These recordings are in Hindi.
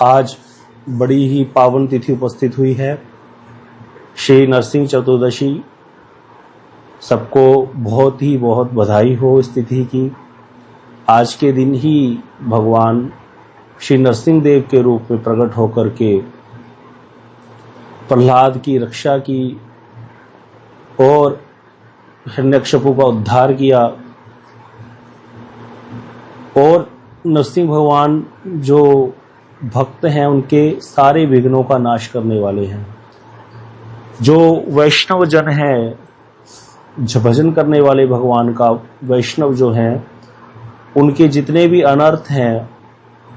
आज बड़ी ही पावन तिथि उपस्थित हुई है, श्री नरसिंह चतुर्दशी। सबको बहुत बधाई हो इस तिथि की। आज के दिन ही भगवान श्री नरसिंह देव के रूप में प्रकट होकर के प्रहलाद की रक्षा की और हिरण्यकशिपु का उद्धार किया। और नरसिंह भगवान जो भक्त हैं उनके सारे विघ्नों का नाश करने वाले हैं। जो वैष्णव जन हैं, भजन करने वाले भगवान का वैष्णव जो हैं, उनके जितने भी अनर्थ हैं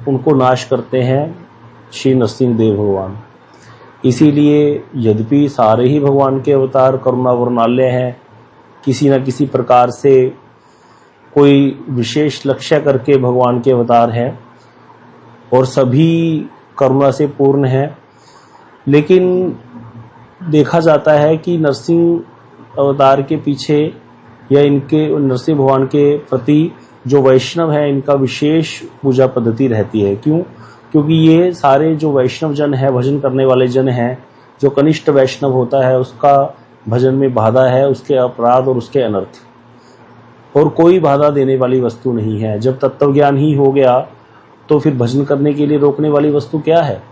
उनको नाश करते हैं श्री नरसिंह देव भगवान। इसीलिए यद्यपि सारे ही भगवान के अवतार करुणा वर्णाल्य हैं, किसी न किसी प्रकार से कोई विशेष लक्ष्य करके भगवान के अवतार हैं और सभी करुणा से पूर्ण हैं, लेकिन देखा जाता है कि नरसिंह अवतार के पीछे या इनके नरसिंह भगवान के प्रति जो वैष्णव है इनका विशेष पूजा पद्धति रहती है। क्यों? क्योंकि ये सारे जो वैष्णव जन है, भजन करने वाले जन हैं, जो कनिष्ठ वैष्णव होता है उसका भजन में बाधा है, उसके अपराध और उसके अनर्थ, और कोई बाधा देने वाली वस्तु नहीं है। जब तत्व ज्ञान ही हो गया तो फिर भजन करने के लिए रोकने वाली वस्तु क्या है?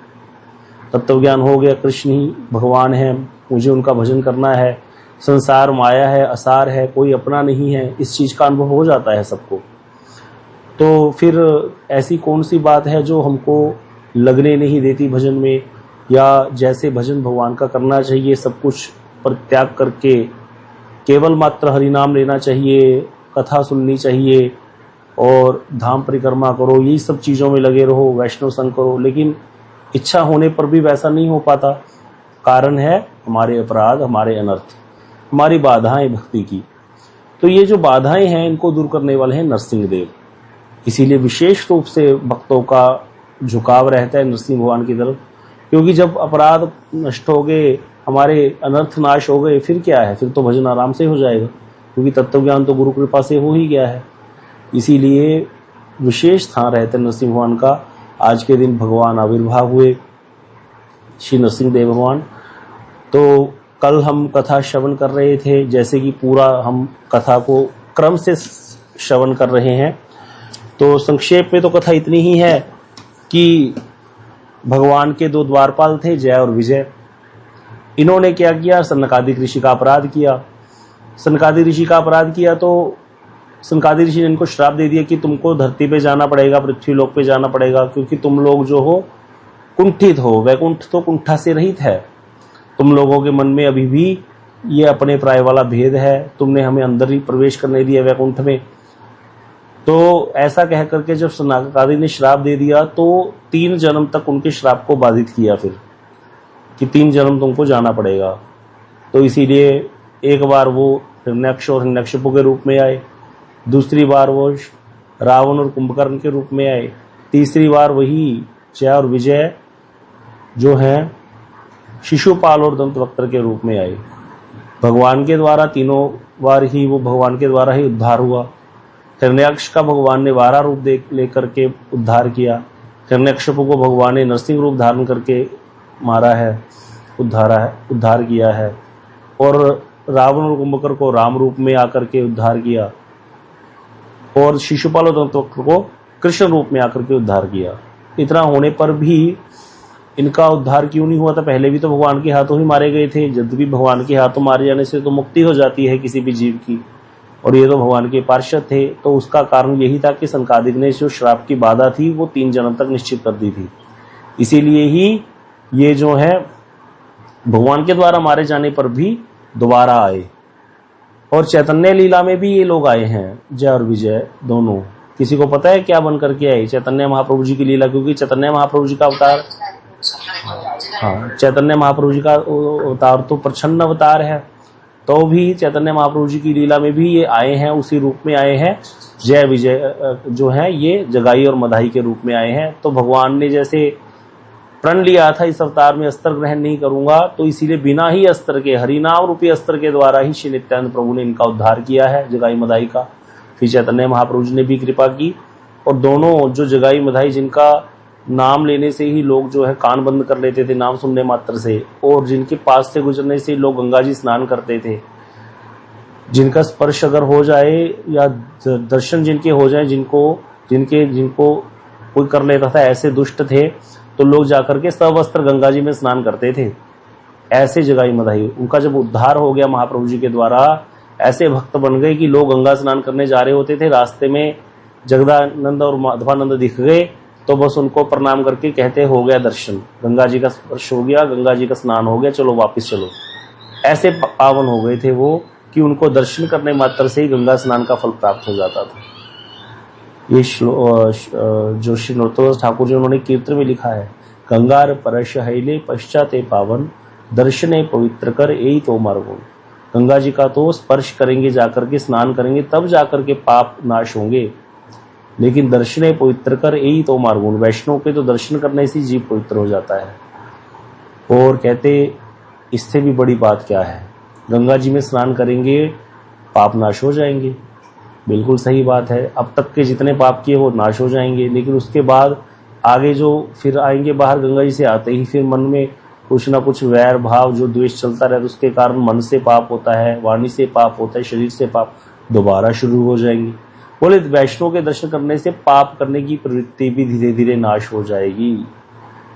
तत्व ज्ञान हो गया, कृष्ण ही भगवान है, मुझे उनका भजन करना है, संसार माया है, असार है, कोई अपना नहीं है, इस चीज का अनुभव हो जाता है सबको। तो फिर ऐसी कौन सी बात है जो हमको लगने नहीं देती भजन में, या जैसे भजन भगवान का करना चाहिए, सब कुछ परित्याग करके केवल मात्र हरिनाम लेना चाहिए, कथा सुननी चाहिए और धाम परिक्रमा करो, यही सब चीजों में लगे रहो, वैष्णव संग करो, लेकिन इच्छा होने पर भी वैसा नहीं हो पाता। कारण है हमारे अपराध, हमारे अनर्थ, हमारी बाधाएं भक्ति की। तो ये जो बाधाएं हैं इनको दूर करने वाले हैं नरसिंह देव। इसीलिए विशेष रूप से भक्तों का झुकाव रहता है नरसिंह भगवान की तरफ, क्योंकि जब अपराध नष्ट हो गए, हमारे अनर्थ नाश हो गए, फिर क्या है? फिर तो भजन आराम से हो जाएगा, क्योंकि तत्व ज्ञान तो गुरु कृपा से हो ही गया है। इसीलिए विशेष स्थान रहता है नरसिंह भगवान का। आज के दिन भगवान आविर्भाव हुए श्री नरसिंह देव भगवान। तो कल हम कथा श्रवण कर रहे थे, जैसे कि पूरा हम कथा को क्रम से श्रवण कर रहे हैं। तो संक्षेप में तो कथा इतनी ही है कि भगवान के दो द्वारपाल थे, जय और विजय। इन्होंने क्या किया? सनकादिक ऋषि का अपराध किया। सनकादिक ऋषि का अपराध किया तो सनकादिक ऋषि ने इनको श्राप दे दिया कि तुमको धरती पे जाना पड़ेगा, पृथ्वी लोक पे जाना पड़ेगा, क्योंकि तुम लोग जो हो कुंठित हो। वैकुंठ तो कुंठा से रहित है। तुम लोगों के मन में अभी भी ये अपने प्राय वाला भेद है, तुमने हमें अंदर ही प्रवेश करने दिया वैकुंठ में। तो ऐसा कह करके जब सनकादिक ने श्राप दे दिया तो 3 जन्म तक उनके श्राप को बाधित किया, फिर कि 3 जन्म तुमको जाना पड़ेगा। तो इसीलिए एक बार वो हिरण्याक्ष और हिरण्यकशिपु के रूप में आए, दूसरी बार वो रावण और कुंभकर्ण के रूप में आए, तीसरी बार वही जय और विजय जो हैं शिशुपाल और दंतवक्त्र के रूप में आए। भगवान के द्वारा तीनों बार ही वो भगवान के द्वारा ही उद्धार हुआ। हिरण्याक्ष का भगवान ने 12 रूप लेकर के उद्धार किया। हिरण्यकशिपु को भगवान ने नरसिंह रूप धारण करके मारा है, उद्धार किया है। और रावण और कुंभकर्ण को राम रूप में आकर के उद्धार किया, और शिशुपाल और दंतवक्त्र को कृष्ण रूप में आकर के उद्धार किया। इतना होने पर भी इनका उद्धार क्यों नहीं हुआ था? पहले भी तो भगवान के हाथों ही मारे गए थे। जब भी भगवान के हाथों मारे जाने से तो मुक्ति हो जाती है किसी भी जीव की, और ये तो भगवान के पार्षद थे। तो उसका कारण यही था कि सनकादिक ने जो श्राप की बाधा थी वो 3 जन्म तक निश्चित कर दी थी। इसीलिए ही ये जो है भगवान के द्वारा मारे जाने पर भी दोबारा आए। और चैतन्य लीला में भी ये लोग आए हैं, जय और विजय दोनों। किसी को पता है क्या बन करके आए चैतन्य महाप्रभु जी की लीला? क्योंकि चैतन्य महाप्रभु जी का अवतार, हाँ, चैतन्य महाप्रभु जी का अवतार तो प्रच्छन्न अवतार है, तो भी चैतन्य महाप्रभु जी की लीला में भी ये आए हैं, उसी रूप में आए हैं। जय विजय जो है ये जगाई और मदाई के रूप में आए हैं। तो भगवान ने जैसे प्रण लिया था इस अवतार में अस्त्र ग्रहण नहीं करूंगा, तो इसीलिए बिना ही अस्त्र के, हरिनाम रूपी अस्त्र के द्वारा ही श्री नित्यानंद प्रभु ने इनका उद्धार किया है, जगाई मदाई का। फिर चैतन्य महाप्रभु जी ने भी कृपा की, और दोनों जो जगाई मधाई जिनका नाम लेने से ही लोग जो है कान बंद कर लेते थे, नाम सुनने मात्र से, और जिनके पास से गुजरने से लोग गंगा जी स्नान करते थे। जिनका स्पर्श अगर हो जाए या दर्शन जिनके हो जाए, जिनको कोई कर लेता था, ऐसे दुष्ट थे, तो लोग जाकर के सवस्त्र गंगा जी में स्नान करते थे। ऐसे जगाई मधाई उनका जब उद्धार हो गया महाप्रभु जी के द्वारा, ऐसे भक्त बन गए कि लोग गंगा स्नान करने जा रहे होते थे, रास्ते में जगदानंद और माधवानंद दिख गए तो बस उनको प्रणाम करके कहते हो गया दर्शन, गंगा जी का स्पर्श हो गया, गंगा जी का स्नान हो गया, चलो वापस चलो। ऐसे पावन हो गए थे वो कि उनको दर्शन करने मात्र से ही गंगा स्नान का फल प्राप्त हो जाता था। ये जो श्री नरोत्तम ठाकुर जी उन्होंने कीर्तन में लिखा है, गंगार परश हैले पश्चाते पावन, दर्शने पवित्र कर यही तो मार्गो। गंगा जी का तो स्पर्श करेंगे, जाकर के स्नान करेंगे, तब जाकर के पाप नाश होंगे, लेकिन दर्शने पवित्र कर यही तो मार्गुण। वैष्णव के तो दर्शन करने से जीव पवित्र हो जाता है। और कहते इससे भी बड़ी बात क्या है, गंगा जी में स्नान करेंगे पाप नाश हो जाएंगे। बिल्कुल सही बात है, अब तक के जितने पाप किए वो नाश हो जाएंगे, लेकिन उसके बाद आगे जो फिर आएंगे बाहर, गंगा जी से आते ही फिर मन में कुछ ना कुछ वैर भाव, जो द्वेष चलता रहता है, उसके कारण मन से पाप होता है, वाणी से पाप होता है, शरीर से पाप दोबारा शुरू हो जाएंगे। बोले वैष्णव के दर्शन करने से पाप करने की प्रवृत्ति भी धीरे धीरे नाश हो जाएगी।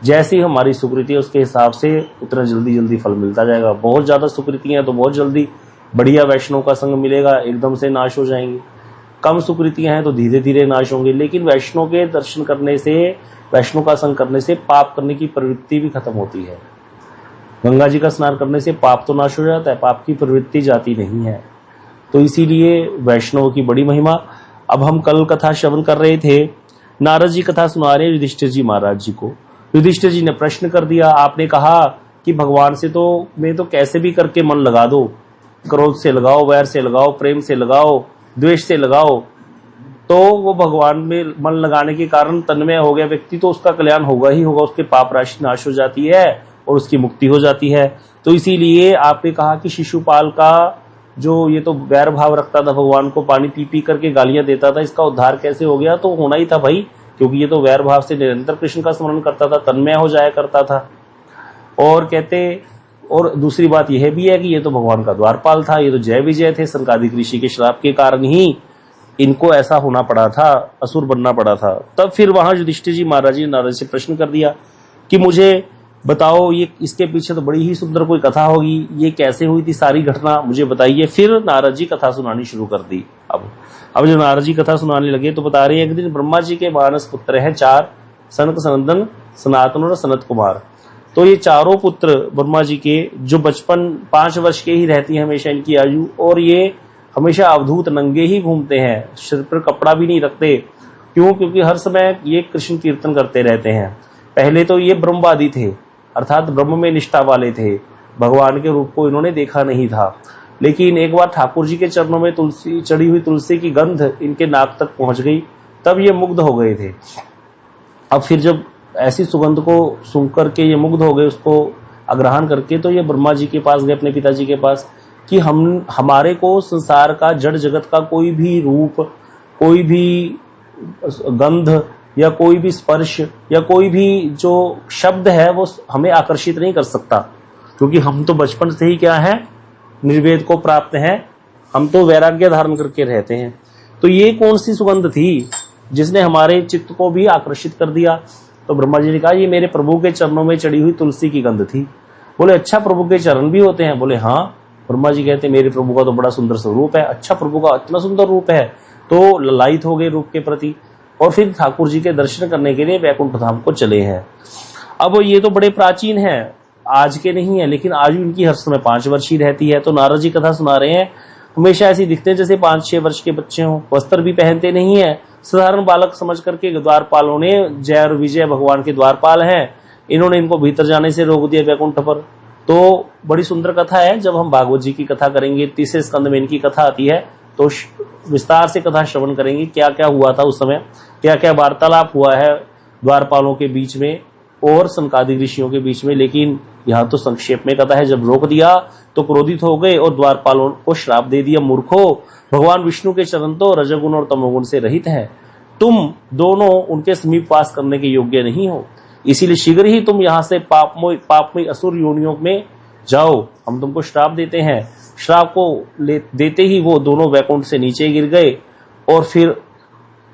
जैसी हमारी सुकृति है उसके हिसाब से उतना जल्दी जल्दी फल मिलता जाएगा। बहुत ज्यादा सुकृतियां तो बहुत जल्दी बढ़िया वैष्णव का संग मिलेगा, एकदम से नाश हो जाएंगे। कम सुकृतियां हैं तो धीरे धीरे नाश होंगे। लेकिन वैष्णव के दर्शन करने से, वैष्णव का संग करने से पाप करने की प्रवृत्ति भी खत्म होती है। गंगा जी का स्नान करने से पाप तो नाश हो जाता है, पाप की प्रवृत्ति जाती नहीं है। तो इसीलिए वैष्णव की बड़ी महिमा। अब हम कल कथा श्रवण कर रहे थे, नारद जी कथा सुना रहे युधिष्ठिर जी महाराज जी को। युधिष्ठिर जी ने प्रश्न कर दिया, आपने कहा कि भगवान से तो मैं तो कैसे भी करके मन लगा दो, क्रोध से लगाओ, वैर से लगाओ, प्रेम से लगाओ, द्वेष से लगाओ, तो वो भगवान में मन लगाने के कारण तन्मय हो गया व्यक्ति, तो उसका कल्याण होगा ही होगा, उसके पाप राशि नाश हो जाती है और उसकी मुक्ति हो जाती है। तो इसीलिए आपने कहा कि शिशुपाल का जो ये तो वैर भाव रखता था, भगवान को पानी पी पी करके गालियां देता था, इसका उद्धार कैसे हो गया? तो होना ही था भाई, क्योंकि ये तो वैर भाव से निरंतर कृष्ण का स्मरण करता था, तन्मय हो जाया करता था। और कहते, और दूसरी बात यह भी है कि ये तो भगवान का द्वारपाल था, ये तो जय विजय थे, सनकादिक ऋषि के श्राप के कारण ही इनको ऐसा होना पड़ा था, असुर बनना पड़ा था। तब फिर वहां युधिष्ठिर जी महाराज जी ने नारद से प्रश्न कर दिया कि मुझे बताओ, ये इसके पीछे तो बड़ी ही सुंदर कोई कथा होगी, ये कैसे हुई थी सारी घटना, मुझे बताइए। फिर नारद जी कथा सुनानी शुरू कर दी। अब जो नारद जी कथा सुनाने लगे तो बता रहे हैं, एक दिन ब्रह्मा जी के मानस पुत्र हैं 4, सनक, सनंदन, सनातन और सनत कुमार। तो ये चारों पुत्र ब्रह्मा जी के, जो बचपन 5 वर्ष के ही रहती है हमेशा इनकी आयु, और ये हमेशा अवधूत नंगे ही घूमते हैं, सिर पर कपड़ा भी नहीं रखते। क्यों? क्योंकि हर समय ये कृष्ण कीर्तन करते रहते हैं। पहले तो ये ब्रह्मवादी थे, अर्थात ब्रह्म में निष्ठा वाले थे, भगवान के रूप को इन्होंने देखा नहीं था। लेकिन एक बार ठाकुर जी के चरणों में तुलसी, चढ़ी हुई तुलसी की गंध इनके नाक तक पहुंच गई, तब ये मुग्ध हो गए थे। अब फिर जब ऐसी सुगंध को सुन करके ये मुग्ध हो गए, उसको आग्रहण करके, तो ये ब्रह्मा जी के पास गए, अपने पिताजी के पास, कि हमारे को संसार का, जड़ जगत का कोई भी रूप, कोई भी गंध या कोई भी स्पर्श या कोई भी जो शब्द है वो हमें आकर्षित नहीं कर सकता, क्योंकि हम तो बचपन से ही क्या है, निर्वेद को प्राप्त हैं, हम तो वैराग्य धारण करके रहते हैं। तो ये कौन सी सुगंध थी जिसने हमारे चित्त को भी आकर्षित कर दिया? तो ब्रह्मा जी ने कहा, ये मेरे प्रभु के चरणों में चढ़ी हुई तुलसी की गंध थी। बोले अच्छा, प्रभु के चरण भी होते हैं? बोले हाँ। ब्रह्मा जी कहते, मेरे प्रभु का तो बड़ा सुंदर स्वरूप है। अच्छा, प्रभु का इतना सुंदर रूप है? तो ललायित हो गए रूप के प्रति, और फिर ठाकुर जी के दर्शन करने के लिए वैकुंठ धाम को चले हैं। अब ये तो बड़े प्राचीन हैं, आज के नहीं है, लेकिन आज भी उनकी हर समय 5 वर्ष ही रहती है। तो नारद जी कथा सुना रहे हैं, हमेशा ऐसे दिखते हैं जैसे 5-6 वर्ष के बच्चे हों, वस्त्र भी पहनते नहीं है, साधारण बालक समझ करके द्वारपालों ने, जय और विजय भगवान के द्वारपाल हैं, इन्होंने इनको भीतर जाने से रोक दिया वैकुंठ पर। तो बड़ी सुंदर कथा है। जब हम भागवत जी की कथा करेंगे, 30वें स्कंद में इनकी कथा आती है, तो विस्तार से कथा श्रवण करेंगे, क्या क्या हुआ था उस समय, क्या क्या वार्तालाप हुआ है द्वारपालों के बीच में और सनकादिक ऋषियों के बीच में। लेकिन यहाँ तो संक्षेप में कथा है। जब रोक दिया तो क्रोधित हो गए और द्वारपालों को श्राप दे दिया, मूर्खो, भगवान विष्णु के चरण तो रजगुण और तमोगुण से रहित है, तुम दोनों उनके समीप वास करने के योग्य नहीं हो, इसीलिए शीघ्र ही तुम यहाँ से पापमय असुर योनियों में जाओ, हम तुमको श्राप देते हैं। श्राप को देते ही वो दोनों वैकुंठ से नीचे गिर गए और फिर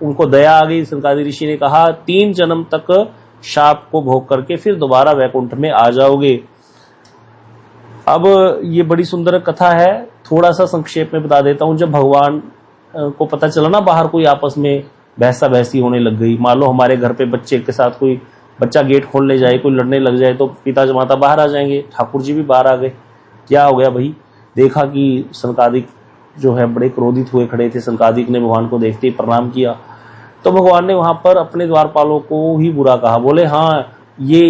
उनको दया आ गई। सनकादिक ऋषि ने कहा 3 जन्म तक शाप को भोग करके फिर दोबारा वैकुंठ में आ जाओगे। अब ये बड़ी सुंदर कथा है, थोड़ा सा संक्षेप में बता देता हूं। जब भगवान को पता चला ना बाहर कोई आपस में बहसा बहसी होने लग गई, मान लो हमारे घर पे बच्चे के साथ कोई बच्चा गेट खोलने जाए, कोई लड़ने लग जाए तो पिता माता बाहर आ जाएंगे, ठाकुर जी भी बाहर आ गए। क्या हो गया भाई, देखा कि सनकादिक जो है बड़े क्रोधित हुए खड़े थे। सनकादिक ने भगवान को देखते ही प्रणाम किया, तो भगवान ने वहां पर अपने द्वारपालों को ही बुरा कहा, बोले हाँ ये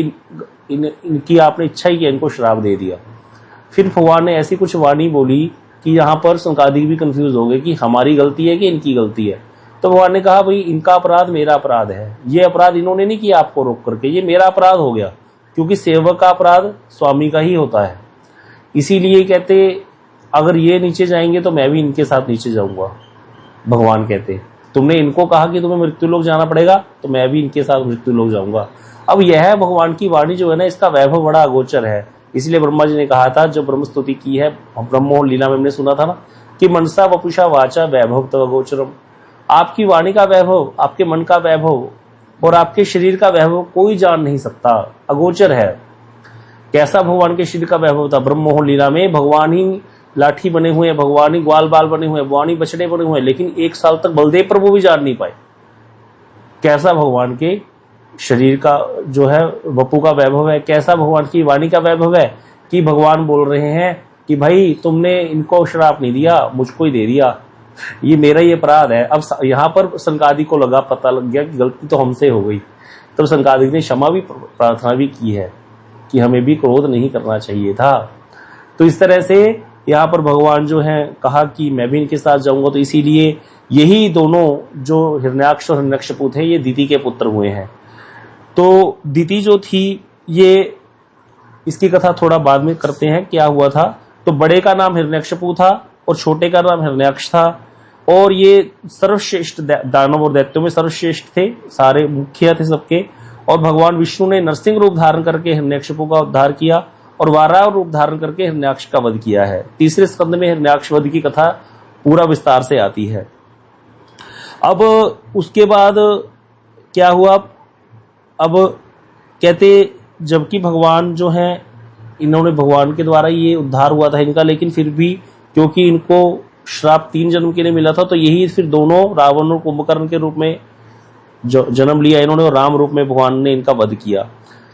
इनकी आपने इच्छा ही किया, इनको श्राप दे दिया। फिर भगवान ने ऐसी कुछ वाणी बोली कि यहाँ पर सनकादिक भी कंफ्यूज हो गए कि हमारी गलती है कि इनकी गलती है। तो भगवान ने कहा भाई इनका अपराध मेरा अपराध है, ये अपराध इन्होंने नहीं किया आपको रोक करके, ये मेरा अपराध हो गया, क्योंकि सेवक का अपराध स्वामी का ही होता है। इसीलिए कहते अगर ये नीचे जाएंगे तो मैं भी इनके साथ नीचे जाऊंगा। भगवान कहते तुमने इनको कहा कि तुम्हें मृत्यु लोक जाना पड़ेगा, तो मैं भी इनके साथ मृत्यु लोक जाऊंगा। अब यह भगवान की वाणी जो है ना, इसका वैभव बड़ा अगोचर है। इसलिए ब्रह्मा जी ने कहा था, जो ब्रह्म स्तुति की है ब्रह्मोहन लीला में हमने सुना था ना कि मनसा वपुषा वाचा वैभव तव अगोचरम। आपकी वाणी का वैभव, आपके मन का वैभव और आपके शरीर का वैभव कोई जान नहीं सकता, अगोचर है। कैसा भगवान के शरीर का वैभव था ब्रह्मोहन लीला में, भगवान ही लाठी बने हुए, भगवान ही ग्वाल बाल बने हुए, भगवान ही बछड़े बने हुए, लेकिन 1 साल तक बलदेव प्रभु भी जान नहीं पाए कैसा भगवान के शरीर का जो है वपु का वैभव है, कैसा भगवान की वाणी का वैभव है। कि भगवान बोल रहे हैं कि भाई तुमने इनको श्राप नहीं दिया, मुझको ही दे दिया, ये मेरा ही अपराध है। अब यहाँ पर सनकादिक को लगा, पता लग गया कि गलती तो हमसे हो गई। तब सनकादिक ने क्षमा भी प्रार्थना भी की है कि हमें भी क्रोध नहीं करना चाहिए था। तो इस तरह से यहाँ पर भगवान जो है कहा कि मैं भी इनके साथ जाऊंगा। तो इसीलिए यही दोनों जो हिरण्याक्ष और हिरण्यकशिपु थे, ये दिति के पुत्र हुए हैं। तो दिति जो थी, ये इसकी कथा थोड़ा बाद में करते हैं क्या हुआ था। तो बड़े का नाम हिरण्यकशिपु था और छोटे का नाम हिरण्याक्ष था, और ये सर्वश्रेष्ठ दानव और दैत्यों में सर्वश्रेष्ठ थे, सारे मुखिया थे सबके। और भगवान विष्णु ने नरसिंह रूप धारण करके हिरण्यकशिपु का उद्धार किया और वाराह रूप धारण करके हिरण्याक्ष का वध किया है। तीसरे स्कंद में हिरण्याक्ष वध की कथा पूरा विस्तार से आती है। अब उसके बाद क्या हुआ, अब कहते जबकि भगवान जो है, इन्होंने भगवान के द्वारा ये उद्धार हुआ था इनका, लेकिन फिर भी क्योंकि इनको श्राप 3 जन्म के लिए मिला था, तो यही फिर दोनों रावण और कुंभकर्ण के रूप में जो जन्म लिया इन्होंने, और राम रूप में भगवान ने इनका वध किया।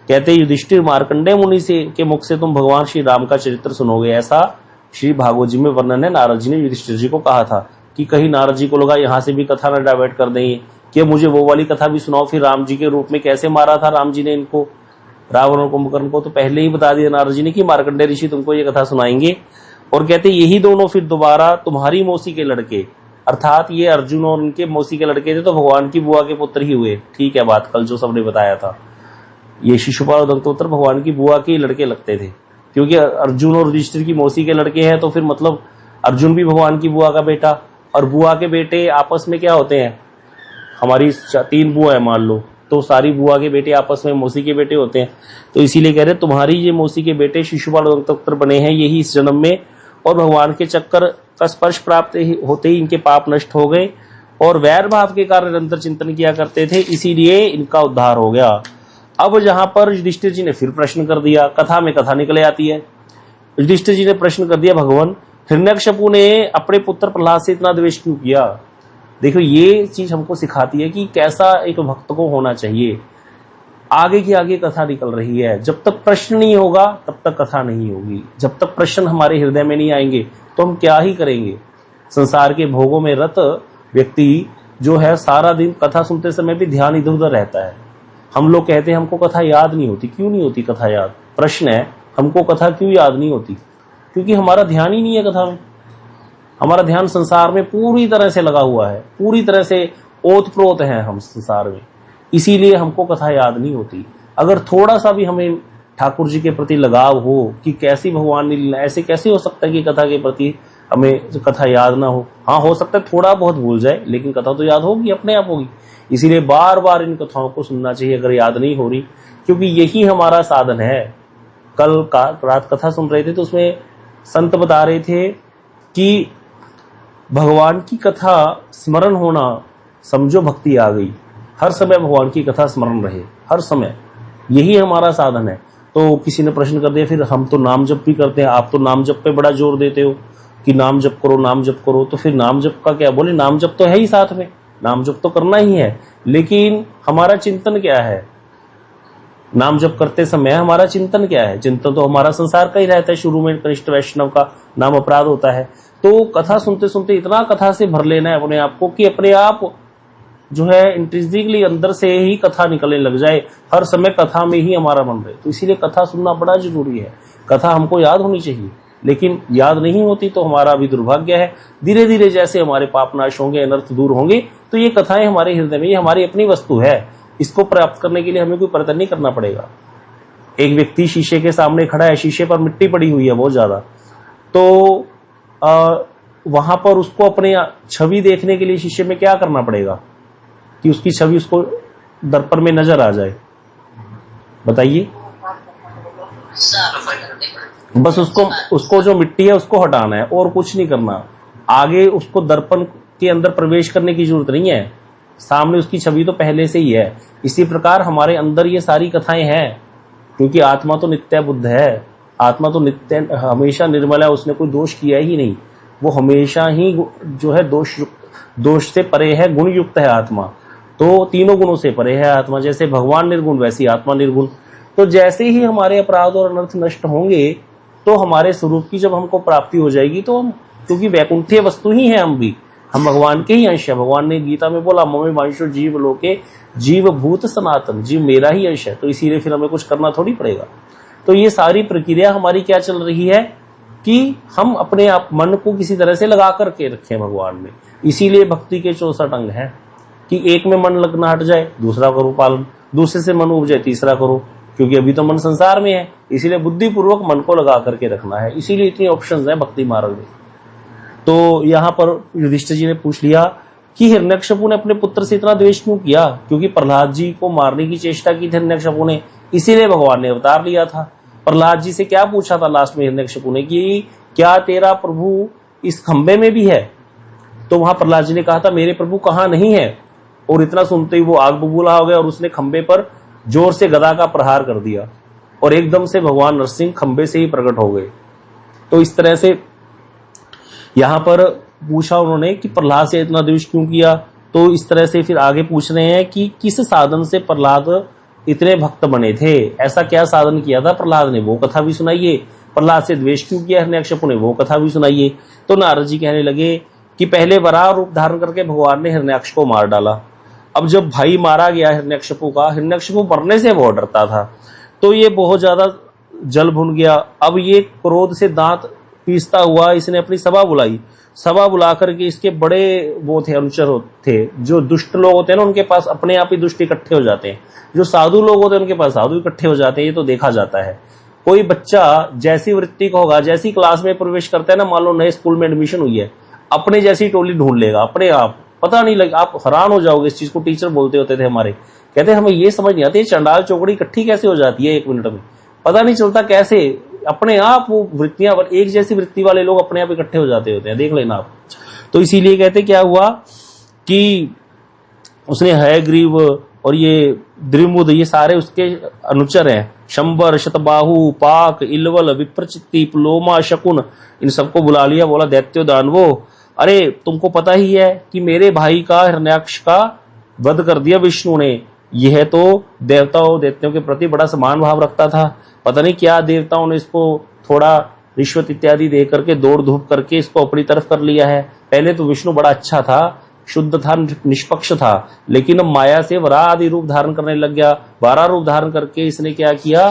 कहते युधिष्ठिर मार्कंडेय मुनि से के मुख से तुम भगवान श्री राम का चरित्र सुनोगे, ऐसा श्री भागवत जी में वर्णन है। नारद जी ने युधिष्ठिर जी को कहा था कि कहीं नारद जी को लगा यहाँ से भी कथा न डाइवर्ट कर देंगे, कि मुझे वो वाली कथा भी सुनाओ, फिर राम जी के रूप में कैसे मारा था राम जी ने इनको, रावण और कुंभकर्ण को। तो पहले ही बता दिया नारद जी ने कि मार्कंडेय ऋषि तुमको ये कथा सुनाएंगे। और कहते यही दोनों फिर दोबारा तुम्हारी मौसी के लड़के, अर्थात ये अर्जुन और उनके मौसी के लड़के थे, तो भगवान की बुआ के पुत्र ही हुए। ठीक है बात, कल जो सबने बताया था, ये शिशुपाल और दंतोतर भगवान की बुआ के लड़के लगते थे, क्योंकि अर्जुन और युधिष्ठिर की मौसी के लड़के हैं, तो फिर मतलब अर्जुन भी भगवान की बुआ का बेटा, और बुआ के बेटे आपस में क्या होते हैं, हमारी 3 बुआ है मान लो, तो सारी बुआ के बेटे आपस में मौसी के बेटे होते हैं। तो इसीलिए कह रहे तुम्हारी ये मौसी के बेटे शिशुपाल और दंतोतर बने हैं यही इस जन्म में, और भगवान के चक्कर का स्पर्श प्राप्त होते ही इनके पाप नष्ट हो गए, और वैर भाव के कारण निरंतर चिंतन किया करते थे, इसीलिए इनका उद्धार हो गया। अब जहां पर युधिष्ठिर जी ने फिर प्रश्न कर दिया, कथा में कथा निकले आती है। युधिष्ठिर जी ने प्रश्न कर दिया, भगवान हिरण्यकशिपु ने अपने पुत्र प्रहलाद से इतना द्वेष क्यों किया। देखो ये चीज हमको सिखाती है कि कैसा एक भक्त को होना चाहिए। आगे की आगे कथा निकल रही है, जब तक प्रश्न नहीं होगा तब तक कथा नहीं होगी। जब तक प्रश्न हमारे हृदय में नहीं आएंगे तो हम क्या ही करेंगे। संसार के भोगों में रत व्यक्ति जो है सारा दिन कथा सुनते समय भी ध्यान इधर उधर रहता है। हम लोग कहते हैं हमको कथा याद नहीं होती, क्यों नहीं होती कथा याद? प्रश्न है हमको कथा क्यों याद नहीं होती? क्योंकि हमारा ध्यान ही नहीं है कथा में। हमारा ध्यान संसार में पूरी तरह से लगा हुआ है, पूरी तरह से ओतप्रोत है हम संसार में, इसीलिए हमको कथा याद नहीं होती। अगर थोड़ा सा भी हमें ठाकुर जी के प्रति लगाव हो कि कैसी भगवान ने लीला, ऐसे कैसे हो सकता है कि कथा के प्रति हमें कथा याद ना हो। हाँ, हो सकता है थोड़ा बहुत भूल जाए, लेकिन कथा तो याद होगी, अपने आप होगी। इसीलिए बार बार इन कथाओं को सुनना चाहिए अगर याद नहीं हो रही, क्योंकि यही हमारा साधन है। कल रात कथा सुन रहे थे तो उसमें संत बता रहे थे कि भगवान की कथा स्मरण होना समझो भक्ति आ गई। हर समय भगवान की कथा स्मरण रहे, हर समय, यही हमारा साधन है। तो किसी ने प्रश्न कर दिया, फिर हम तो नाम जप भी करते हैं, आप तो नाम जप पे बड़ा जोर देते हो कि नाम जप करो, नाम जप करो, तो फिर नाम जप का क्या? बोले नाम जप तो है ही साथ में, नाम जप तो करना ही है, लेकिन हमारा चिंतन क्या है? नाम जप करते समय हमारा चिंतन क्या है? चिंतन तो हमारा संसार का ही रहता है। शुरू में कनिष्ठ वैष्णव का नाम अपराध होता है। तो कथा सुनते सुनते इतना कथा से भर लेना है अपने आप को कि अपने आप जो है इंट्रिंसिकली अंदर से ही कथा निकलने लग जाए, हर समय कथा में ही हमारा मन रहे। तो इसीलिए कथा सुनना बड़ा जरूरी है। कथा हमको याद होनी चाहिए, लेकिन याद नहीं होती तो हमारा भी दुर्भाग्य है। धीरे धीरे जैसे हमारे पाप नाश होंगे, अनर्थ दूर होंगे, तो ये कथाएं हमारे हृदय में, ये हमारी अपनी वस्तु है। इसको प्राप्त करने के लिए हमें कोई प्रयत्न नहीं करना पड़ेगा। एक व्यक्ति शीशे के सामने खड़ा है, शीशे पर मिट्टी पड़ी हुई है बहुत ज्यादा, तो वहां पर उसको अपने छवि देखने के लिए शीशे में क्या करना पड़ेगा कि उसकी छवि उसको दर्पण में नजर आ जाए? बताइए। बस उसको जो मिट्टी है उसको हटाना है और कुछ नहीं करना। आगे उसको दर्पण के अंदर प्रवेश करने की जरूरत नहीं है, सामने उसकी छवि तो पहले से ही है। इसी प्रकार हमारे अंदर ये सारी कथाएं हैं, क्योंकि आत्मा तो नित्य बुद्ध है, आत्मा तो नित्य हमेशा निर्मल है, उसने कोई दोष किया ही नहीं। वो हमेशा ही जो है दोष से परे है, गुण युक्त है आत्मा। तो तीनों गुणों से परे है आत्मा। जैसे भगवान निर्गुण वैसी आत्मा निर्गुण। तो जैसे ही हमारे अपराध और अनर्थ नष्ट होंगे तो हमारे स्वरूप की जब हमको प्राप्ति हो जाएगी, तो हम, क्योंकि वैकुंठीय वस्तु ही है, हम भी, हम भगवान के ही अंश है। भगवान ने गीता में बोला, ममे वांशो जीव लोके जीव भूत सनातन, जीव मेरा ही अंश है। तो इसीलिए फिर हमें कुछ करना थोड़ी पड़ेगा। तो ये सारी प्रक्रिया हमारी क्या चल रही है कि हम अपने आप मन को किसी तरह से लगा करके रखें भगवान में। इसीलिए भक्ति के 64 अंग हैं कि एक में मन लगना हट जाए, दूसरा करो पालन, दूसरे से मन उब जाए, तीसरा करो, क्योंकि अभी तो मन संसार में है। इसीलिए बुद्धिपूर्वक मन को लगा करके रखना है। इसीलिए इतनी ऑप्शंस हैं भक्ति मार्ग में। तो यहाँ पर युधिष्ठिर जी ने पूछ लिया कि हिरण्यकशिपु ने अपने पुत्र से इतना द्वेष क्यों किया? क्योंकि प्रहलाद जी को मारने की चेष्टा की थी हिरण्यकशिपु ने, इसीलिए भगवान ने अवतार लिया था। प्रहलाद जी से क्या पूछा था लास्ट में हिरण्यकशिपु ने कि क्या तेरा प्रभु इस खंबे में भी है? तो वहां प्रहलाद जी ने कहा था मेरे प्रभु कहाँ नहीं है। और इतना सुनते ही वो आग बबूला हो गया और उसने खंबे पर जोर से गदा का प्रहार कर दिया और एकदम से भगवान नरसिंह खंबे से ही प्रकट हो गए। तो इस तरह से यहां पर पूछा उन्होंने कि प्रहलाद से इतना द्वेष क्यों किया। तो इस तरह से फिर आगे पूछ रहे हैं कि किस साधन से प्रहलाद इतने भक्त बने थे, ऐसा क्या साधन किया था प्रहलाद ने, वो कथा भी सुनाइए। प्रहलाद से द्वेष क्यों किया हिरण्यकशिपु ने, वो कथा भी सुनाइए। तो नारद जी कहने लगे कि पहले वराह रूप धारण करके भगवान ने हिरण्याक्ष को मार डाला। अब जब भाई मारा गया हिरण्यकशिपु का, हिरण्यकशिपु मरने से बहुत डरता था, तो ये बहुत ज्यादा जल भुन गया। अब ये क्रोध से दांत पीसता हुआ इसने अपनी सभा बुलाई। सभा बुला करके इसके बड़े वो थे, अनुचर थे। जो दुष्ट लोग होते हैं ना, उनके पास अपने आप ही दुष्ट इकट्ठे हो जाते हैं। जो साधु लोग होते हैं उनके पास साधु इकट्ठे हो जाते हैं। ये तो देखा जाता है। कोई बच्चा जैसी वृत्ति का होगा, जैसी क्लास में प्रवेश करता है ना, मान लो नए स्कूल में एडमिशन हुई है, अपने जैसी टोली ढूंढ लेगा अपने आप, पता नहीं लगे, आप हैरान हो जाओगे इस चीज को। टीचर बोलते होते थे हमारे, कहते हमें ये समझ नहीं आती चंडाल चौकड़ी इकट्ठी कैसे हो जाती है 1 मिनट में, पता नहीं चलता कैसे अपने आप वो वृत्तियां, एक जैसी वृत्ति वाले लोग अपने आप इकट्ठे हो जाते होते हैं, देख लेना आप। तो इसीलिए कहते क्या हुआ कि उसने हयग्रीव और ये द्रिमुद, ये सारे उसके अनुचर हैं, शंबर, शतबाहु, पाक, इलवल, विप्रचित्ति, प्लोमा, शकुन, इन सबको बुला लिया। बोला दैत्यो दानवो, अरे तुमको पता ही है कि मेरे भाई का हिरण्याक्ष का वध कर दिया विष्णु ने। यह तो देवताओं दैत्यों के प्रति बड़ा समान भाव रखता था, पता नहीं क्या देवताओं ने इसको थोड़ा रिश्वत इत्यादि दे करके दौड़ धूप करके इसको अपनी तरफ कर लिया है। पहले तो विष्णु बड़ा अच्छा था, शुद्ध था, निष्पक्ष था, लेकिन अब माया से वराह आदि रूप धारण करने लग गया। 12 रूप धारण करके इसने क्या किया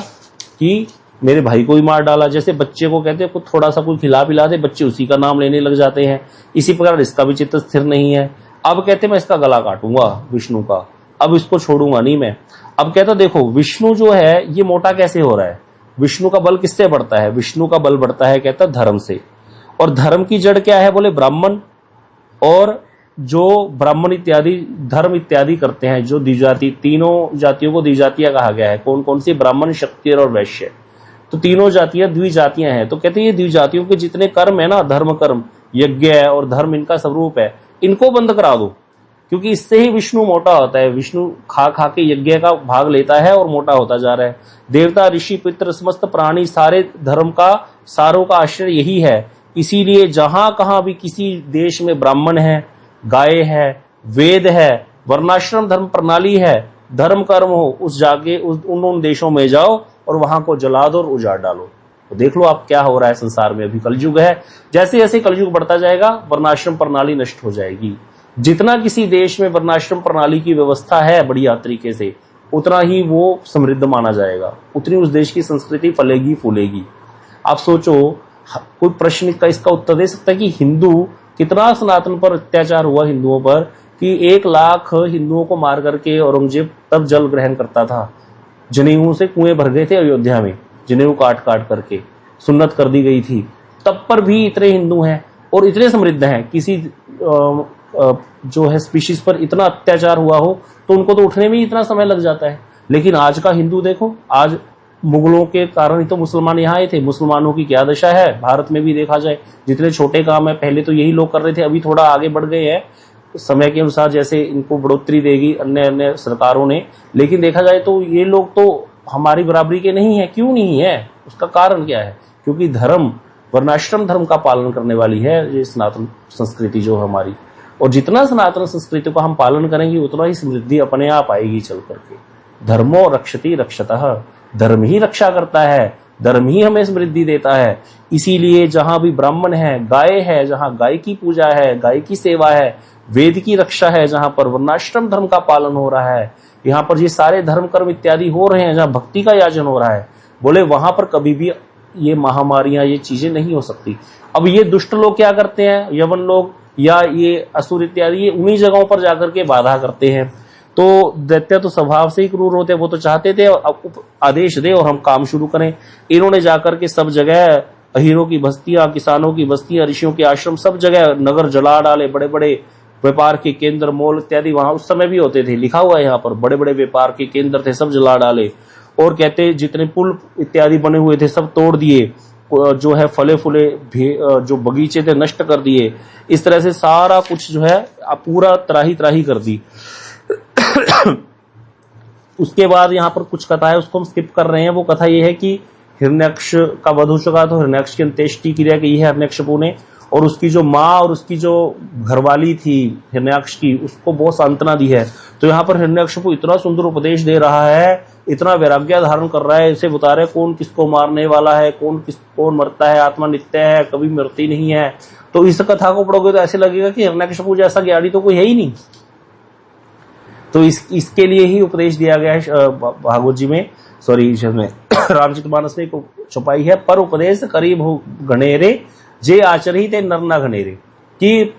कि मेरे भाई को ही मार डाला। जैसे बच्चे को कहते हैं कुछ थोड़ा सा कुछ खिला पिला दे, बच्चे उसी का नाम लेने लग जाते हैं। इसी प्रकार इसका भी चित्त स्थिर नहीं है। अब कहते मैं इसका गला काटूंगा विष्णु का, अब इसको छोड़ूंगा नहीं मैं। अब कहता देखो विष्णु जो है ये मोटा कैसे हो रहा है, विष्णु का बल किससे बढ़ता है, विष्णु का बल बढ़ता है कहता धर्म से। और धर्म की जड़ क्या है? बोले ब्राह्मण, और जो ब्राह्मण इत्यादि धर्म इत्यादि करते हैं, जो द्विजाति, तीनों जातियों को द्विजातियां कहा गया है। कौन कौन सी? ब्राह्मण, क्षत्रिय और वैश्य। तो तीनों जातियां द्विजातियां हैं। तो कहते हैं ये द्विजातियों के जितने कर्म है ना, धर्म कर्म, यज्ञ है और धर्म इनका स्वरूप है, इनको बंद करा दो, क्योंकि इससे ही विष्णु मोटा होता है। विष्णु खा खा के यज्ञ का भाग लेता है और मोटा होता जा रहा है। देवता, ऋषि, पितृ, समस्त प्राणी, सारे धर्म का, सारों का आश्रय यही है। इसीलिए जहां कहां भी किसी देश में ब्राह्मण है, गाय है, वेद है, वर्णाश्रम धर्म प्रणाली है, धर्म कर्म हो, उस जाके उन देशों में जाओ और वहां को जला दो और उजाड़ डालो। तो देख लो आप क्या हो रहा है संसार में। अभी कलयुग है, जैसे जैसे कलयुग बढ़ता जाएगा वर्णाश्रम प्रणाली नष्ट हो जाएगी। जितना किसी देश में वर्णाश्रम प्रणाली की व्यवस्था है बढ़िया तरीके से, उतना ही वो समृद्ध माना जाएगा, उतनी उस देश की संस्कृति फलेगी फूलेगी। आप सोचो, कोई प्रश्न का इसका उत्तर दे सकता है कि हिंदू, कितना सनातन पर अत्याचार हुआ हिंदुओं पर, कि 1 लाख हिंदुओं को मार करके औरंगजेब तब जल ग्रहण करता था। जनेऊ से कुएं भर गए थे अयोध्या में, जनेऊ काट काट करके सुन्नत कर दी गई थी। तब पर भी इतने हिंदू हैं और इतने समृद्ध हैं। किसी जो है स्पीशीज पर इतना अत्याचार हुआ हो तो उनको तो उठने में ही इतना समय लग जाता है। लेकिन आज का हिंदू देखो, आज मुगलों के कारण ही तो मुसलमान यहाँ आए थे। मुसलमानों की क्या दशा है भारत में भी देखा जाए। जितने छोटे काम है पहले तो यही लोग कर रहे थे, अभी थोड़ा आगे बढ़ गए हैं समय के अनुसार, जैसे इनको बढ़ोतरी देगी अन्य अन्य सरकारों ने। लेकिन देखा जाए तो ये लोग तो हमारी बराबरी के नहीं है। क्यों नहीं है? उसका कारण क्या है? क्योंकि धर्म, वर्णाश्रम धर्म का पालन करने वाली है ये सनातन संस्कृति जो हमारी। और जितना सनातन संस्कृति का हम पालन करेंगे उतना ही समृद्धि अपने आप आएगी चल करके। धर्मो रक्षति रक्षतः, धर्म ही रक्षा करता है, धर्म ही हमें समृद्धि देता है। इसीलिए जहां भी ब्राह्मण है, गाय है, जहां गाय की पूजा है, गाय की सेवा है, वेद की रक्षा है, जहां पर वर्णाश्रम धर्म का पालन हो रहा है, यहाँ पर ये सारे धर्म कर्म इत्यादि हो रहे हैं, जहां भक्ति का याचन हो रहा है, बोले वहां पर कभी भी ये महामारियां, ये चीजें नहीं हो सकती। अब ये दुष्ट लोग क्या करते हैं, यवन लोग या ये असुर इत्यादि, ये उन्हीं जगहों पर जाकर के बाधा करते हैं। तो दैत्य तो स्वभाव से ही क्रूर होते हैं, वो तो चाहते थे आदेश दे और हम काम शुरू करें। इन्होंने जाकर के सब जगह अहीरों की बस्तियां, किसानों की बस्तियां, ऋषियों के आश्रम, सब जगह नगर जला डाले। बड़े बड़े व्यापार के केंद्र, मॉल इत्यादि वहां उस समय भी होते थे, लिखा हुआ है यहाँ पर, बड़े बड़े व्यापार के केंद्र थे, सब जला डाले। और कहते जितने पुल इत्यादि बने हुए थे सब तोड़ दिए, जो है फले फूले जो बगीचे थे नष्ट कर दिए। इस तरह से सारा कुछ जो है पूरा त्राही त्राही कर दी। उसके बाद यहाँ पर कुछ कथा है, उसको हम स्किप कर रहे हैं। वो कथा ये है कि हिरण्यक्ष का वध हो चुका, तो हिरण्यक्ष की अंत्येष्टि क्रिया की है हिरण्यकशिपु ने, और उसकी जो माँ और उसकी जो घरवाली थी हिरण्याक्ष की, उसको बहुत सांत्वना दी है। तो यहाँ पर हिरण्यकशिपु इतना सुंदर उपदेश दे रहा है, इतना वैराग्य धारण कर रहा है, इसे बता रहे कौन किसको मारने वाला है, कौन मरता है, आत्मा नित्य है, कभी मरती नहीं है। तो इस कथा को पढ़ोगे तो ऐसे लगेगा कि हिरण्यकशिपु जैसा ज्ञानी तो कोई है ही नहीं। तो इसके लिए ही उपदेश दिया गया है भागवत जी में, सॉरी इसमें रामचरितमानस में छुपाई है। पर उपदेश करीब हो घनेरे, जे आचरही ते नर ना घनेरे, कि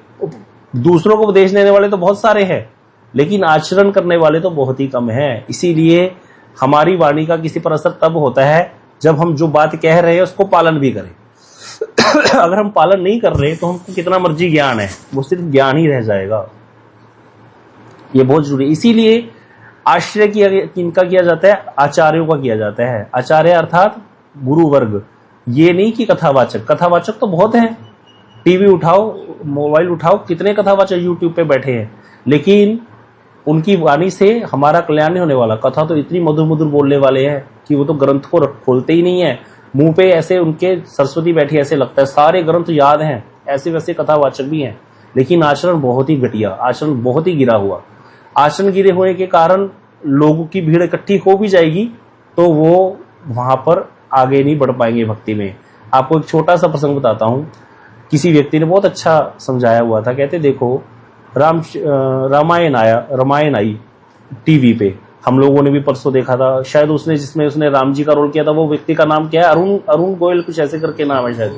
दूसरों को उपदेश देने वाले तो बहुत सारे हैं, लेकिन आचरण करने वाले तो बहुत ही कम हैं। इसीलिए हमारी वाणी का किसी पर असर तब होता है जब हम जो बात कह रहे हैं उसको पालन भी करें। अगर हम पालन नहीं कर रहे तो हमको कितना मर्जी ज्ञान है, वो सिर्फ ज्ञान ही रह जाएगा। ये बहुत जरूरी है। इसीलिए आश्रय किनका किया जाता है? आचार्यों का किया जाता है। आचार्य अर्थात गुरु वर्ग, ये नहीं कि कथावाचक। कथावाचक तो बहुत हैं, टीवी उठाओ, मोबाइल उठाओ, कितने कथावाचक यूट्यूब पे बैठे हैं, लेकिन उनकी वाणी से हमारा कल्याण नहीं होने वाला। कथा तो इतनी मधुर मधुर बोलने वाले हैं कि वो तो ग्रंथ को खोलते ही नहीं है, मुंह पे ऐसे उनके सरस्वती बैठी, ऐसे लगता है सारे ग्रंथ याद हैं। ऐसे वैसे कथावाचक भी हैं, लेकिन आचरण बहुत ही घटिया, आचरण बहुत ही गिरा हुआ। आचरण गिरे होने के कारण लोगों की भीड़ इकट्ठी हो भी जाएगी तो वो वहां पर आगे नहीं बढ़ पाएंगे भक्ति में। आपको एक छोटा सा प्रसंग बताता हूं। किसी व्यक्ति ने बहुत अच्छा समझाया हुआ था। कहते देखो, रामायण आई टीवी पे, हम लोगों ने भी परसों देखा था शायद। जिसमें उसने राम जी का रोल किया था, वो व्यक्ति का नाम क्या है? अरुण गोयल कुछ ऐसे करके नाम है शायद,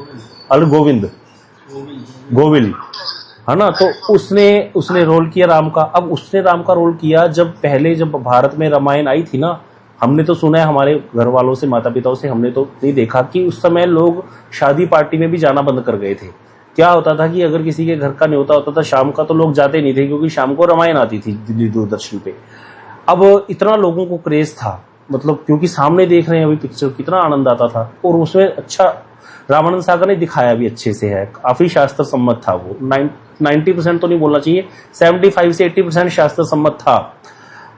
गोविल है ना। तो उसने रोल किया राम का। अब उसने राम का रोल किया जब भारत में रामायण आई थी ना, हमने तो सुना है हमारे घर वालों से, माता पिताओं से, हमने तो नहीं देखा कि उस समय लोग शादी पार्टी में भी जाना बंद कर गए थे। क्या होता था कि अगर किसी के घर का न्योता होता था शाम का, तो लोग जाते नहीं थे, क्योंकि शाम को रामायण आती थी दिल्ली दूरदर्शन पे। अब इतना लोगों को क्रेज था, मतलब क्योंकि सामने देख रहे हैं अभी पिक्चर, कितना आनंद आता था। और उसमें अच्छा रामानंद सागर ने दिखाया भी अच्छे से है, काफी शास्त्र सम्मत था वो। 90% तो नहीं बोलना चाहिए, 75 से 80% शास्त्र सम्मत था।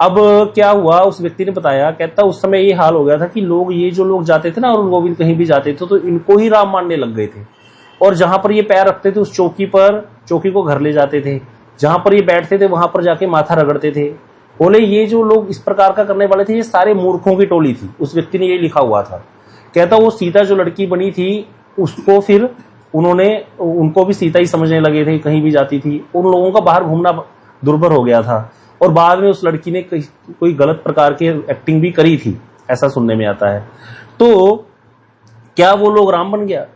अब क्या हुआ, उस व्यक्ति ने बताया, कहता उस समय ये हाल हो गया था कि लोग, ये जो लोग जाते थे ना अरुण गोविंद कहीं भी जाते थे तो इनको ही राम मानने लग गए थे। और जहां पर ये पैर रखते थे उस चौकी पर, चौकी को घर ले जाते थे, जहां पर ये बैठते थे वहां पर जाके माथा रगड़ते थे। बोले ये जो लोग इस प्रकार का करने वाले थे ये सारे मूर्खों की टोली थी। उस व्यक्ति ने ये लिखा हुआ था। कहता वो सीता जो लड़की बनी थी उसको फिर उन्होंने, उनको भी सीता ही समझने लगे थे, कहीं भी जाती थी। उन लोगों का बाहर घूमना दुर्भर हो गया था। और बाद में उस लड़की ने कोई गलत प्रकार की एक्टिंग भी करी थी, ऐसा सुनने में आता है। तो क्या वो लोग राम बन गया?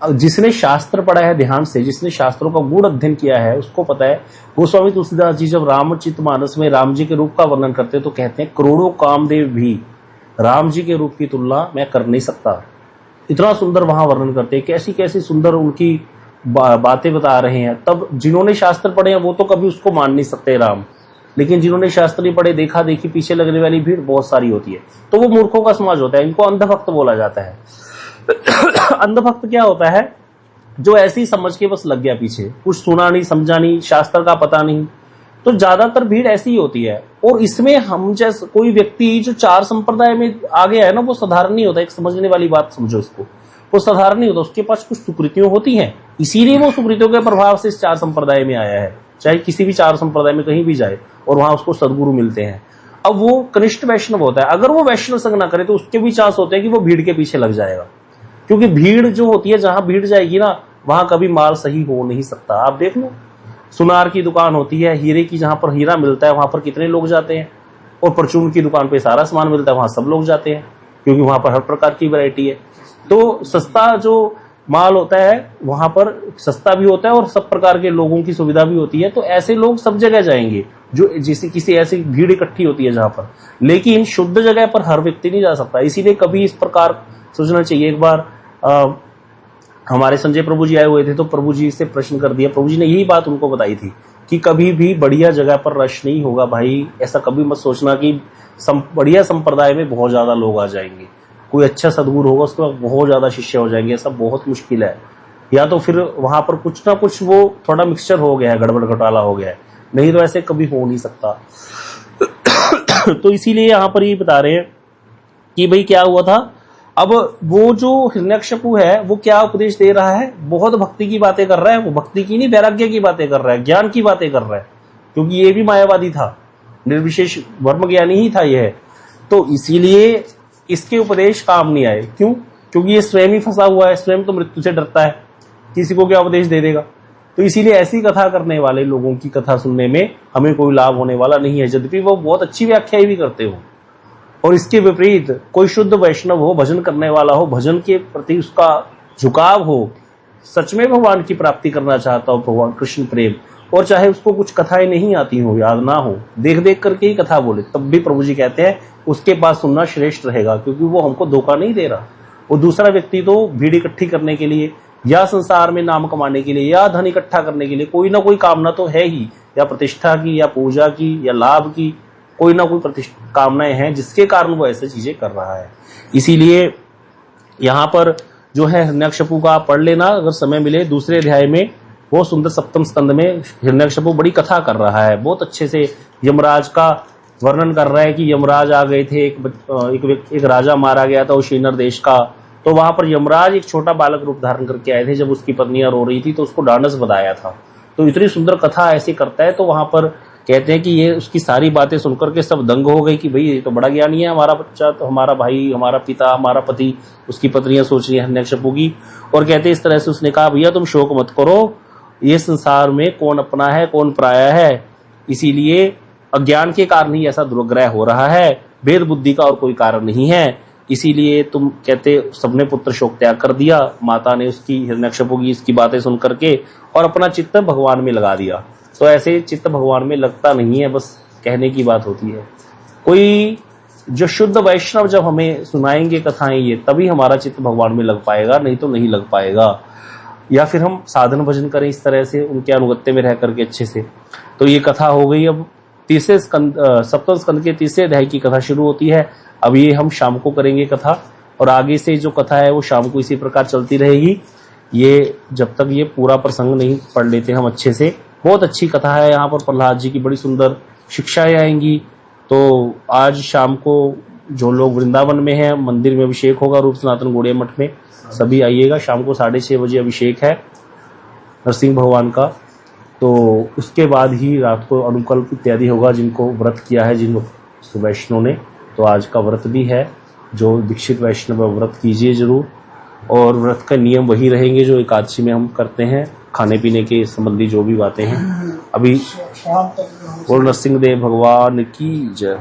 जिसने शास्त्र पढ़ा है ध्यान से, जिसने शास्त्रों का गूढ़ अध्ययन किया है, उसको पता है। गोस्वामी तुलसीदास जी जब रामचरितमानस में राम जी के रूप का वर्णन करते हैं तो कहते हैं करोड़ों कामदेव भी राम जी के रूप की तुलना मैं कर नहीं सकता। इतना सुंदर वहां वर्णन करते हैं, कैसी कैसी सुंदर उनकी बातें बता रहे हैं। तब जिन्होंने शास्त्र पढ़े हैं वो तो कभी उसको मान नहीं सकते राम, लेकिन जिन्होंने शास्त्र नहीं पढ़े, देखा देखी पीछे लगने वाली भीड़ बहुत सारी होती है। तो वो मूर्खों का समाज होता है, इनको अंधभक्त बोला जाता है। अंधभक्त क्या होता है? जो ऐसे ही समझ के बस लग गया पीछे, कुछ सुना नहीं, समझा नहीं, शास्त्र का पता नहीं। तो ज्यादातर भीड़ ऐसी ही होती है। और इसमें हम जैसे कोई व्यक्ति जो चार संप्रदाय में आ गया है ना, वो साधारण नहीं होता। एक समझने वाली बात समझो इसको, वो साधारण नहीं होता। उसके पास कुछ सुकृतियों होती हैं, इसीलिए वो सुकृतियों के प्रभाव से इस चार संप्रदाय में आया है। चाहे किसी भी चार संप्रदाय में कहीं भी जाए और वहां उसको सदगुरु मिलते हैं। अब वो कनिष्ठ वैष्णव होता है, अगर वो वैष्णव संग ना करे तो उसके भी चांस होते हैं कि वो भीड़ के पीछे लग जाएगा। क्योंकि भीड़ जो होती है, जहां भीड़ जाएगी ना वहां कभी माल सही हो नहीं सकता। आप देख लो, सुनार की दुकान होती है, हीरे की, जहां पर हीरा मिलता है वहां पर कितने लोग जाते हैं। और परचून की दुकान पे सारा सामान मिलता है, वहां सब लोग जाते हैं, क्योंकि वहां पर हर प्रकार की वैरायटी है। तो सस्ता जो माल होता है वहां पर सस्ता भी होता है और सब प्रकार के लोगों की सुविधा भी होती है। तो ऐसे लोग सब जगह जाएंगे जो जिसे किसी ऐसी भीड़ इकट्ठी होती है जहां पर। लेकिन शुद्ध जगह पर हर व्यक्ति नहीं जा सकता। इसीलिए कभी इस प्रकार सोचना चाहिए। एक बार हमारे संजय प्रभु जी आए हुए थे, तो प्रभु जी से प्रश्न कर दिया। प्रभु जी ने यही बात उनको बताई थी कि कभी भी बढ़िया जगह पर रश नहीं होगा भाई। ऐसा कभी मत सोचना कि बढ़िया संप्रदाय में बहुत ज्यादा लोग आ जाएंगे, कोई अच्छा सदगुरु होगा उसके बाद बहुत ज्यादा शिष्य हो जाएंगे। ऐसा बहुत मुश्किल है। या तो फिर वहां पर कुछ ना कुछ वो थोड़ा मिक्सचर हो गया है, गड़बड़ घोटाला हो गया है, नहीं तो ऐसे कभी हो नहीं सकता। तो इसीलिए यहां पर ये बता रहे हैं कि भाई क्या हुआ था। अब वो जो हिरण्यकशिपु है वो क्या उपदेश दे रहा है? बहुत भक्ति की बातें कर रहा है। वो भक्ति की नहीं, वैराग्य की बातें कर रहा है, ज्ञान की बातें कर रहा है, क्योंकि ये भी मायावादी था, निर्विशेष ब्रह्म ज्ञानी ही था यह। तो इसीलिए इसके उपदेश काम नहीं आए। क्यों? क्योंकि ये स्वयं ही फंसा हुआ है, स्वयं तो मृत्यु से डरता है, किसी को क्या उपदेश दे देगा। तो इसीलिए ऐसी कथा करने वाले लोगों की कथा सुनने में हमें कोई लाभ होने वाला नहीं है, यद्यपि वो बहुत अच्छी व्याख्या भी करते हो। और इसके विपरीत कोई शुद्ध वैष्णव हो, भजन करने वाला हो, भजन के प्रति उसका झुकाव हो, सच में भगवान की प्राप्ति करना चाहता हो, भगवान कृष्ण प्रेम, और चाहे उसको कुछ कथाएं नहीं आती हो, याद ना हो, देख देख करके ही कथा बोले, तब भी प्रभु जी कहते हैं उसके पास सुनना श्रेष्ठ रहेगा, क्योंकि वो हमको धोखा नहीं दे रहा। वो दूसरा व्यक्ति तो भीड़ इकट्ठी करने के लिए या संसार में नाम कमाने के लिए या धन इकट्ठा करने के लिए कोई ना कोई कामना तो है ही, या प्रतिष्ठा की, या पूजा की, या लाभ की, कोई ना कोई कामनाएं हैं जिसके कारण वो ऐसी चीजें कर रहा है। इसीलिए यहाँ पर जो है हिरण्यकशिपु का पढ़ लेना अगर समय मिले। दूसरे अध्याय में बहुत सुंदर सप्तम स्कंद में हिरण्यकशिपु बड़ी कथा कर रहा है, बहुत अच्छे से यमराज का वर्णन कर रहा है कि यमराज आ गए थे, एक राजा मारा गया था उशीनर देश का। तो वहां पर यमराज एक छोटा बालक रूप धारण करके आए थे। जब उसकी पत्नियां रो रही थी तो उसको ढांढस बधाया था। तो इतनी सुंदर कथा ऐसी करता है। तो वहां पर कहते हैं कि ये उसकी सारी बातें सुनकर के सब दंग हो गई कि भाई ये तो बड़ा ज्ञानी है, हमारा बच्चा, तो हमारा भाई, हमारा पिता, हमारा पति। उसकी पत्नियां सोच रही है हिरण्यकशिपु की, और कहते हैं इस तरह से उसने कहा भैया तुम शोक मत करो, ये संसार में कौन अपना है कौन पराया है, इसीलिए अज्ञान के कारण ही ऐसा दुर्ग्रह हो रहा है, भेद बुद्धि का और कोई कारण नहीं है। इसीलिए तुम कहते सबने पुत्र शोक त्याग कर दिया। माता ने उसकी हिरण्यकशिपु की इसकी बातें सुन करके और अपना चित्त भगवान में लगा दिया। तो ऐसे चित्त भगवान में लगता नहीं है, बस कहने की बात होती है। कोई जो शुद्ध वैष्णव जब हमें सुनाएंगे कथाएं ये, तभी हमारा चित्त भगवान में लग पाएगा, नहीं तो नहीं लग पाएगा। या फिर हम साधन भजन करें इस तरह से उनके अनुगत्य में रह करके अच्छे से। तो ये कथा हो गई। अब तीसरे स्कंद, सप्तम स्कंद के तीसरे अध्याय की कथा शुरू होती है। अब ये हम शाम को करेंगे कथा, और आगे से जो कथा है वो शाम को इसी प्रकार चलती रहेगी। ये जब तक ये पूरा प्रसंग नहीं पढ़ लेते हम अच्छे से। बहुत अच्छी कथा है, यहाँ पर प्रहलाद जी की बड़ी सुंदर शिक्षाएं आएंगी। तो आज शाम को जो लोग वृंदावन में हैं, मंदिर में अभिषेक होगा रूप सनातन गौड़िया मठ में, सभी आइएगा। शाम को 6:30 बजे अभिषेक है नरसिंह भगवान का। तो उसके बाद ही रात को अनुकल्प इत्यादि होगा। जिनको व्रत किया है, जिन वैष्णव ने, तो आज का व्रत भी है। जो दीक्षित वैष्णव व्रत कीजिए जरूर। और व्रत का नियम वही रहेंगे जो एकादशी में हम करते हैं, खाने पीने के संबंधी जो भी बातें हैं। अभी बोल नरसिंह देव भगवान की जय।